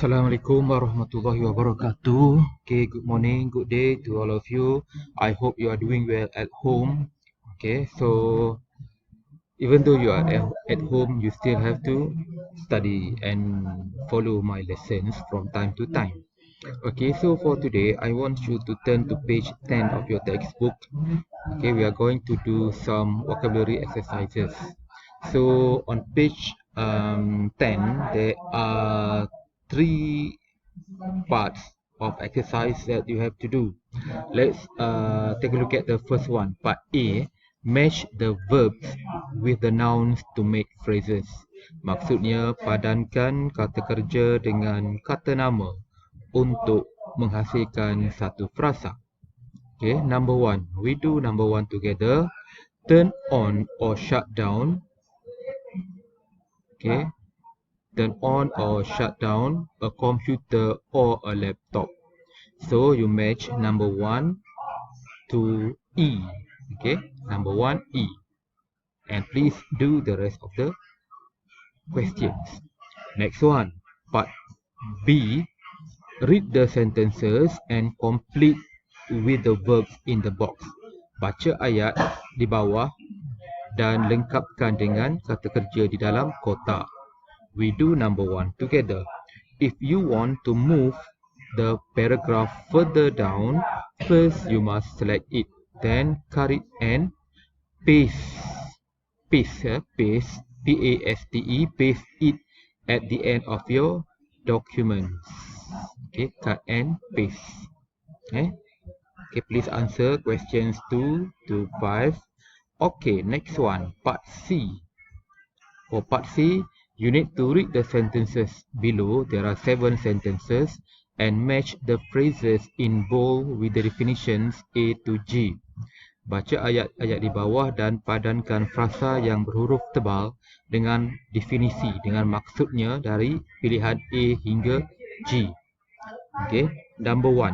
Assalamualaikum warahmatullahi wabarakatuh. Okay, good morning, good day to all of you. I hope you are doing well at home. Okay, so even though you are at home, you still have to study and follow my lessons from time to time. Okay, so for today, I want you to turn to page 10 of your textbook. Okay, we are going to do some vocabulary exercises. So on page 10, there are three parts of exercise that you have to do. Let's take a look at the first one. Part A, match the verbs with the nouns to make phrases. Maksudnya, padankan kata kerja dengan kata nama untuk menghasilkan satu frasa. Okay, number one. We do number one together. Turn on or shut down. Okay, turn on or shut down a computer or a laptop. So you match number one to E. Okay, number one E. And please do the rest of the questions. Next one, part B. Read the sentences and complete with the verbs in the box. Baca ayat di bawah dan lengkapkan dengan kata kerja di dalam kotak. We do number one together. If you want to move the paragraph further down, first you must select it, then cut it and paste, paste, P-A-S-T-E, paste it at the end of your documents. Okay, cut and paste. Okay, please answer questions 2 to 5. Okay, next one, part C. For part C, you need to read the sentences below. There are 7 sentences and match the phrases in bold with the definitions A to G. Baca ayat-ayat di bawah dan padankan frasa yang berhuruf tebal dengan definisi, dengan maksudnya dari pilihan A hingga G. Okay, number 1.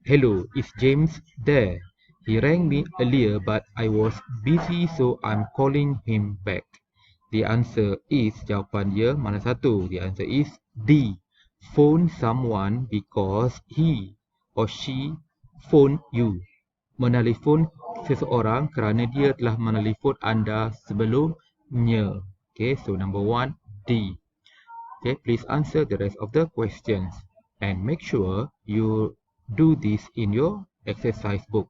Hello, is James there? He rang me earlier but I was busy so I'm calling him back. The answer is, jawapan dia mana satu? The answer is D. Phone someone because he or she phone you. Menelefon seseorang kerana dia telah menelefon anda sebelumnya. Okay, so number 1, D. Okay, please answer the rest of the questions and make sure you do this in your exercise book.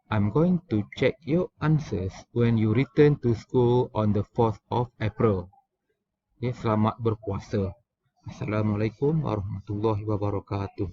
I'm going to check your answers when you return to school on the 4th of April. Okay, selamat berpuasa. Assalamualaikum warahmatullahi wabarakatuh.